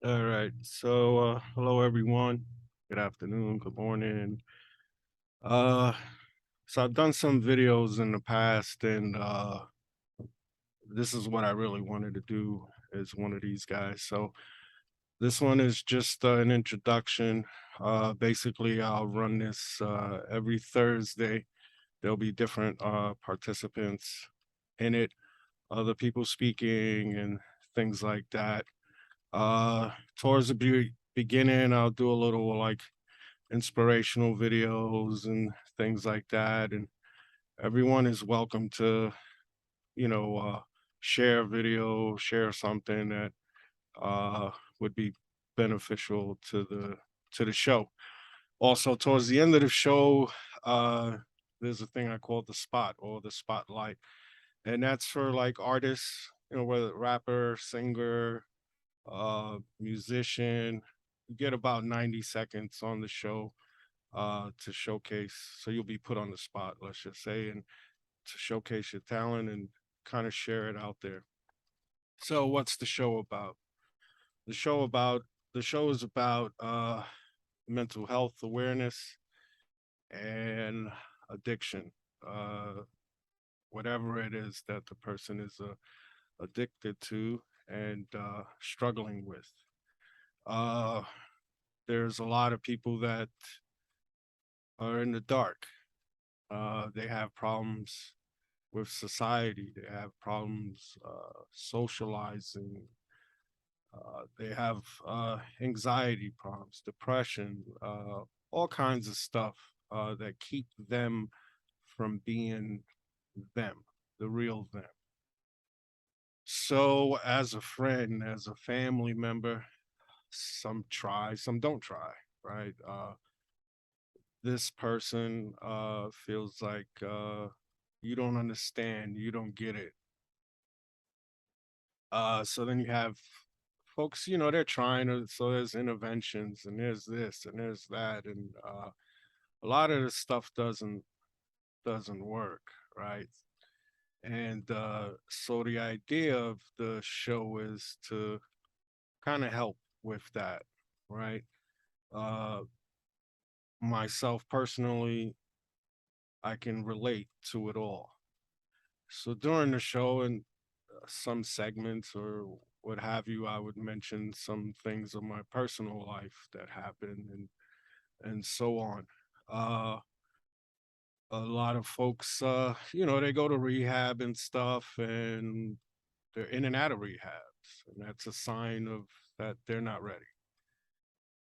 All right. Hello everyone. Good afternoon, good morning. Uh so I've done some videos in the past and this is what I really wanted to do as one of these guys. So this one is just an introduction. Basically I'll run this every Thursday. There'll be different participants in it, other people speaking and things like that. Uh Towards the beginning I'll do a little like inspirational videos and things like that. And everyone is welcome to, you know, uh, share a video, share something that uh, would be beneficial to the show. Also, towards the end of the show, uh, there's a thing I call the spot or the spotlight, and that's for like artists, whether rapper, singer, musician. You get about 90 seconds on the show to showcase. So you'll be put on the spot, let's just say, and to showcase your talent and kind of share it out there. So what's the show about? The show about the show is about mental health awareness and addiction. Uh, Whatever it is that the person is addicted to and struggling with. Uh, there's a lot of people that are in the dark. They have problems with society. They have problems socializing. They have anxiety problems, depression, all kinds of stuff that keep them from being them, the real them. So, as a friend, as a family member, some try, some don't try, right? This person feels like you don't understand, you don't get it. So then you have folks, they're trying to, so there's interventions and there's this and there's that. And a lot of this stuff doesn't work, right? And so the idea of the show is to kind of help with that, right? Uh, Myself personally, I can relate to it all. So during the show and some segments or what have you, I would mention some things of my personal life that happened and so on. Uh, a lot of folks, they go to rehab and stuff, and they're in and out of rehabs, and that's a sign of that they're not ready.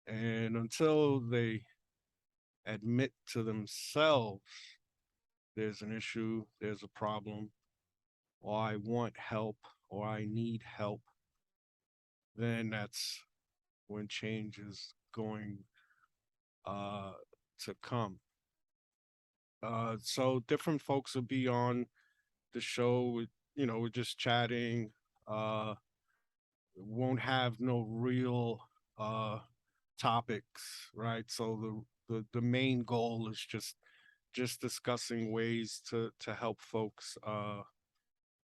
And until they admit to themselves there's an issue, there's a problem, or I want help, or I need help, then that's when change is going uh, to come. So different folks will be on the show. We're just chatting. Uh, won't have no real uh, topics, right? So the main goal is just discussing ways to help folks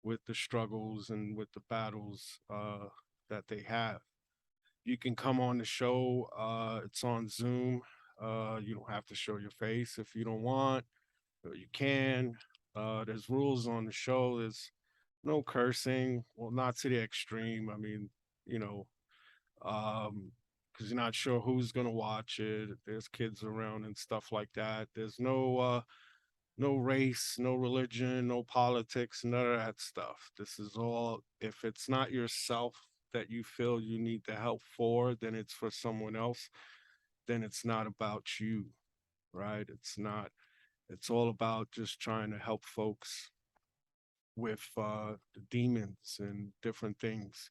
with the struggles and with the battles that they have. You can come on the show. It's on Zoom. You don't have to show your face if you don't want. You can. There's rules on the show. There's no cursing. Well, not to the extreme. I mean, you know, because you're not sure who's gonna watch it. There's kids around and stuff like that. There's no race, no religion, no politics, none of that stuff. This is all, if it's not yourself that you feel you need the help for, then it's for someone else. Then it's not about you, right? It's not, it's all about just trying to help folks with the demons and different things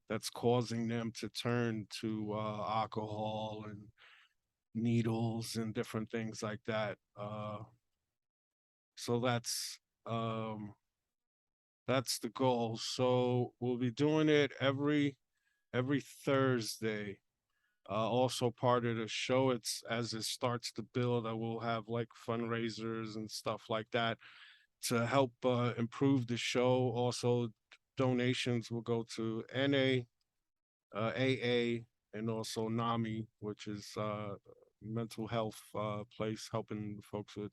that's causing them to turn to alcohol and needles and different things like that. So that's the goal. So we'll be doing it every Thursday. Also part of the show, it's as it starts to build, I will have like fundraisers and stuff like that to help improve the show. Also, donations will go to NA, AA, and also NAMI, which is mental health place helping folks with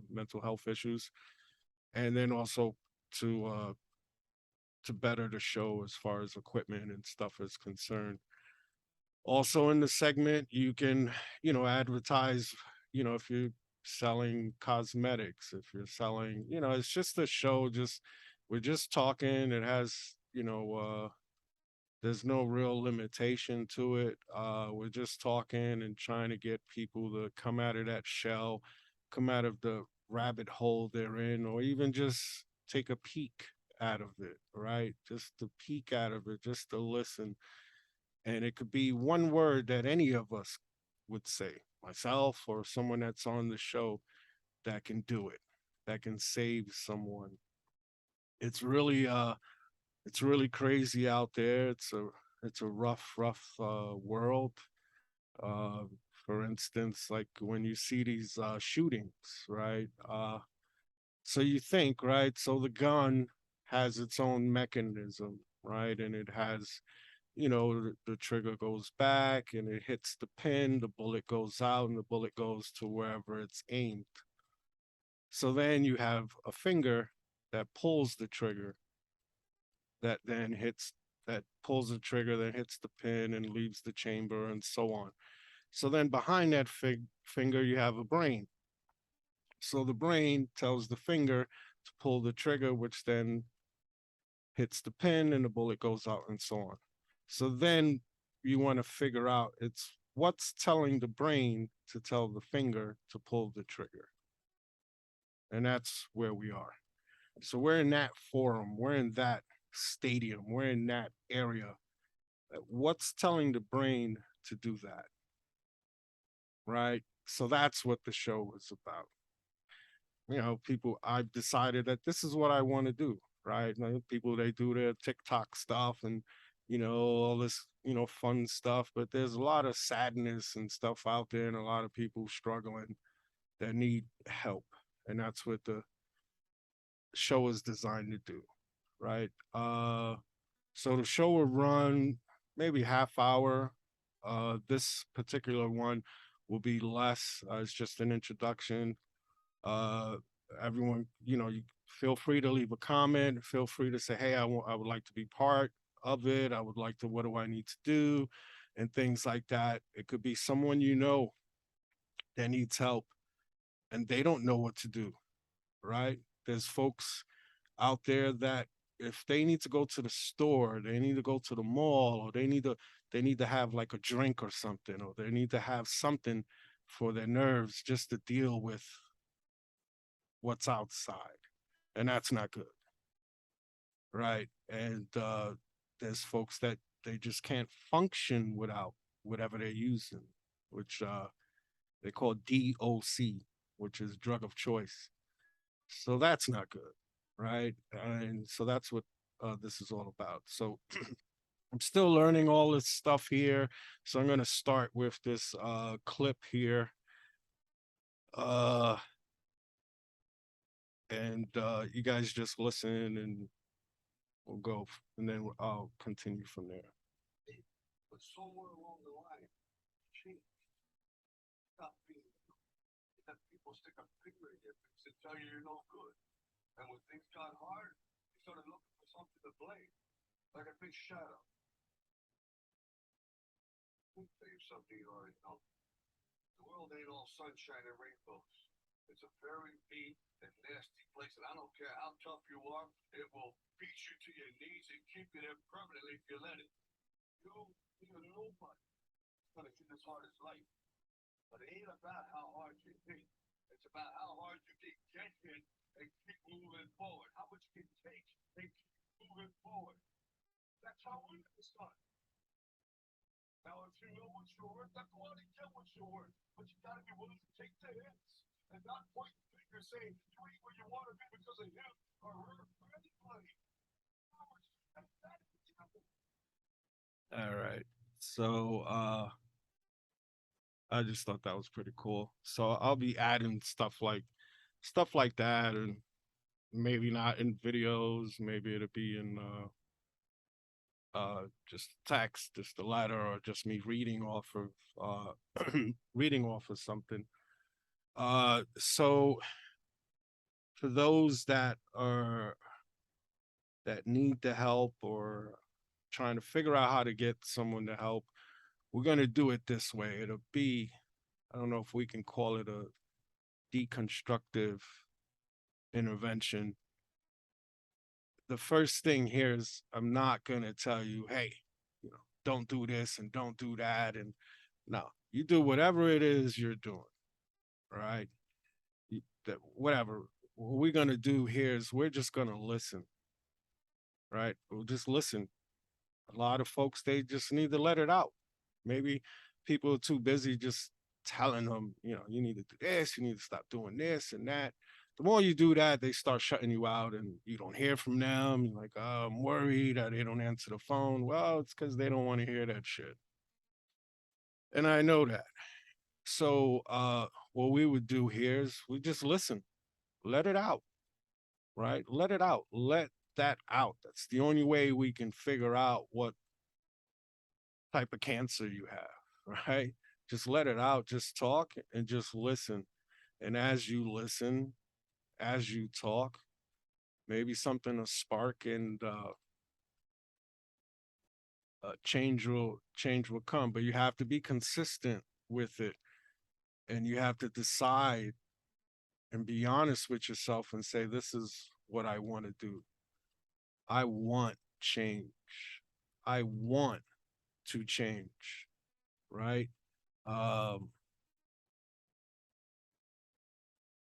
mental health issues, and then also to uh, to better the show as far as equipment and stuff is concerned. Also in the segment, you can, advertise, if you're selling cosmetics, if you're selling, it's just a show, just we're just talking. It has, there's no real limitation to it. We're just talking and trying to get people to come out of that shell, come out of the rabbit hole they're in, or even just take a peek out of it, right? Just to peek out of it, just to listen. And it could be one word that any of us would say, myself or someone that's on the show, that can do it, that can save someone. It's really it's really crazy out there. It's a rough world. Uh, for instance, like when you see these shootings, right? So you think, right? So the gun has its own mechanism, right? And it has, the trigger goes back and it hits the pin, the bullet goes out, and the bullet goes to wherever it's aimed. So then you have a finger that pulls the trigger, that then hits, that pulls the trigger, then hits the pin and leaves the chamber, and so on. So then behind that finger, you have a brain. So the brain tells the finger to pull the trigger, which then hits the pin and the bullet goes out, and so on. So then you want to figure out, it's what's telling the brain to tell the finger to pull the trigger. And that's where we are. So we're in that forum, we're in that stadium, we're in that area. What's telling the brain to do that? Right? So that's what the show is about. People, I've decided that this is what I want to do, right? People, they do their TikTok stuff and, all this, fun stuff, but there's a lot of sadness and stuff out there and a lot of people struggling that need help. And that's what the show is designed to do, right? So the show will run maybe half hour. This particular one will be less. It's just an introduction. Uh, Everyone, you feel free to leave a comment. Feel free to say, "Hey, I would like to be part of it. I would like to. What do I need to do?" And things like that. It could be someone that needs help and they don't know what to do. Right? There's folks out there that if they need to go to the store, they need to go to the mall, or they need to have like a drink or something, or they need to have something for their nerves just to deal with what's outside. And that's not good, right? And there's folks that they just can't function without whatever they're using, which they call DOC, which is drug of choice. So that's not good, right? And so that's what this is all about. So I'm still learning all this stuff here. So I'm going to start with this clip here. Uh, and you guys just listen and we'll go, and then I'll continue from there. But somewhere along the line, change. Stop being good. Let people stick a finger in your face and tell you you're no good. And when things got hard, you started looking for something to blame, like a big shadow. Let me tell you something you already know. The world ain't all sunshine and rainbows. It's a very mean and nasty place, and I don't care how tough you are, it will beat you to your knees and keep you there permanently if you let it. You're nobody. It's gonna hit as hard as life. But it ain't about how hard you hit. It's about how hard you can get hit and keep moving forward. How much you can take and keep moving forward. That's how we start. Now, if you know what you're worth, then go out and get what you're worth. But you gotta be willing to take the hits and not point the finger saying you ain't where you want to be because of him or her or anybody. All right. So I just thought that was pretty cool. So I'll be adding stuff like that, and maybe not in videos, maybe it'll be in just text, just a letter, or just me reading off of reading off of something. So for those that need the help or trying to figure out how to get someone to help, we're gonna do it this way. It'll be, I don't know if we can call it a deconstructive intervention. The first thing here is I'm not gonna tell you, hey, don't do this and don't do that. And no, you do whatever it is you're doing, right? Whatever. What we're gonna do here is we're just gonna listen, right? We'll just listen. A lot of folks, they just need to let it out. Maybe people are too busy just telling them, you need to do this, you need to stop doing this and that. The more you do that, they start shutting you out and you don't hear from them. You're like, oh, I'm worried that they don't answer the phone. Well, it's because they don't want to hear that shit. And I know that. So what we would do here is we just listen, let it out, right? Let it out. Let that out. That's the only way we can figure out what type of cancer you have, right? Just let it out, just talk and just listen. And as you listen, as you talk, maybe something will spark and change will come. But you have to be consistent with it, and you have to decide and be honest with yourself and say, "This is what I want to do. I want change. I want to change." Right? Um,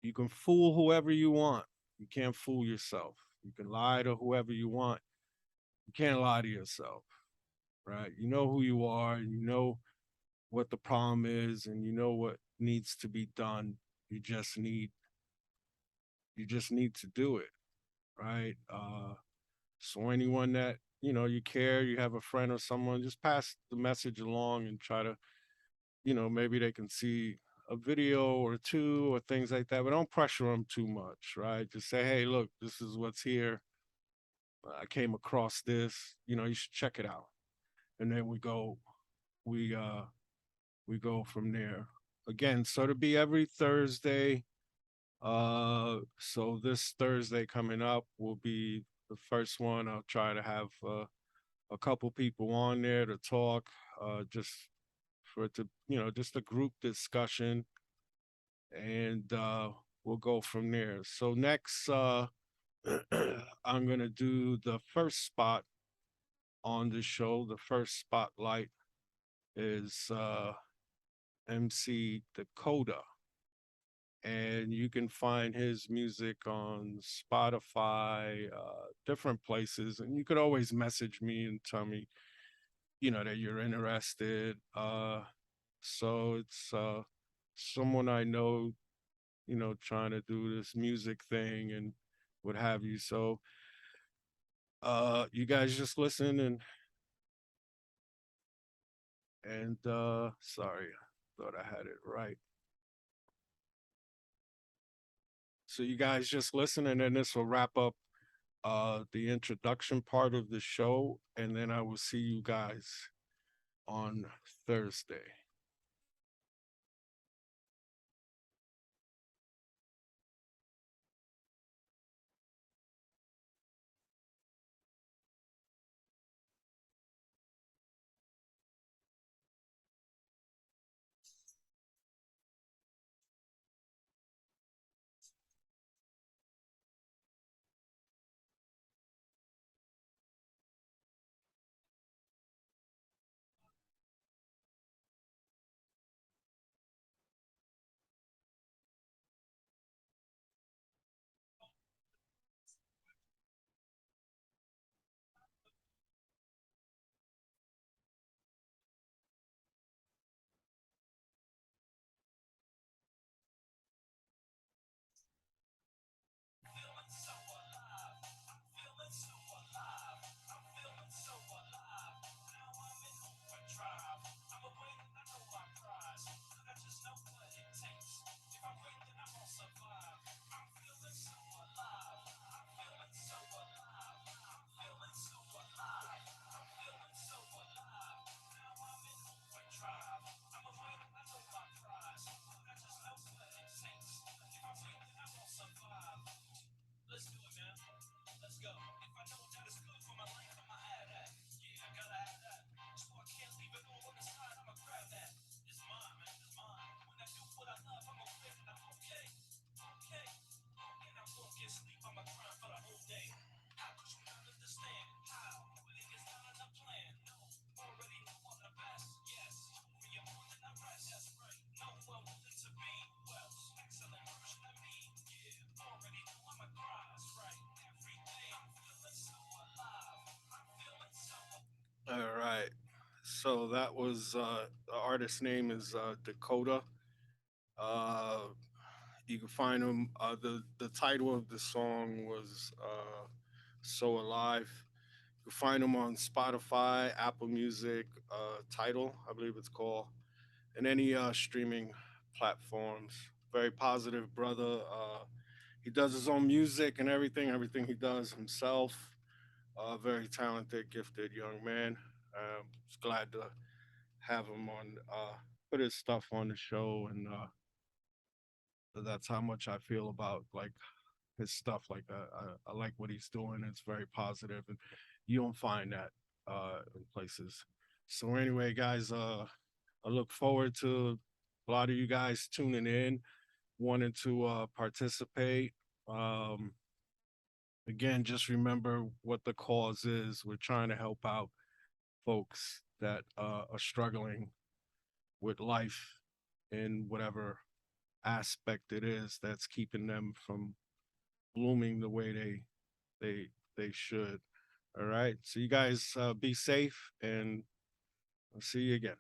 You can fool whoever you want. You can't fool yourself. You can lie to whoever you want. You can't lie to yourself, right? You know who you are, you know what the problem is, and you know what needs to be done. You just need you just need to do it, right? So anyone that you care, you have a friend or someone, just pass the message along and try to, maybe they can see a video or two or things like that, but don't pressure them too much, right? Just say, hey, look, this is what's here. I came across this, you should check it out. And then we go from there. Again, so to be every Thursday. So this Thursday coming up will be the first one. I'll try to have a couple people on there to talk, just for it to, just a group discussion, and we'll go from there. So next, I'm gonna do the first spot on the show. The first spotlight is MC Dakota, and you can find his music on Spotify, different places. And you could always message me and tell me, that you're interested. So it's someone I know, trying to do this music thing and what have you. So you guys just listen and sorry, I thought I had it right. So you guys just listen, and then this will wrap up the introduction part of the show, and then I will see you guys on Thursday. So that was the artist's name is Dakota. Uh, you can find him. The title of the song was "So Alive." You can find him on Spotify, Apple Music, Title, I believe it's called, and any streaming platforms. Very positive brother. He does his own music and everything. Everything he does himself. Very talented, gifted young man. Just glad to have him on. Put his stuff on the show, and that's how much I feel about like his stuff. Like I like what he's doing. It's very positive, and you don't find that in places. So anyway, guys, I look forward to a lot of you guys tuning in, wanting to participate. Um, Again, just remember what the cause is. We're trying to help out folks that are struggling with life in whatever aspect it is that's keeping them from blooming the way they they should. All right. So you guys be safe, and I'll see you again.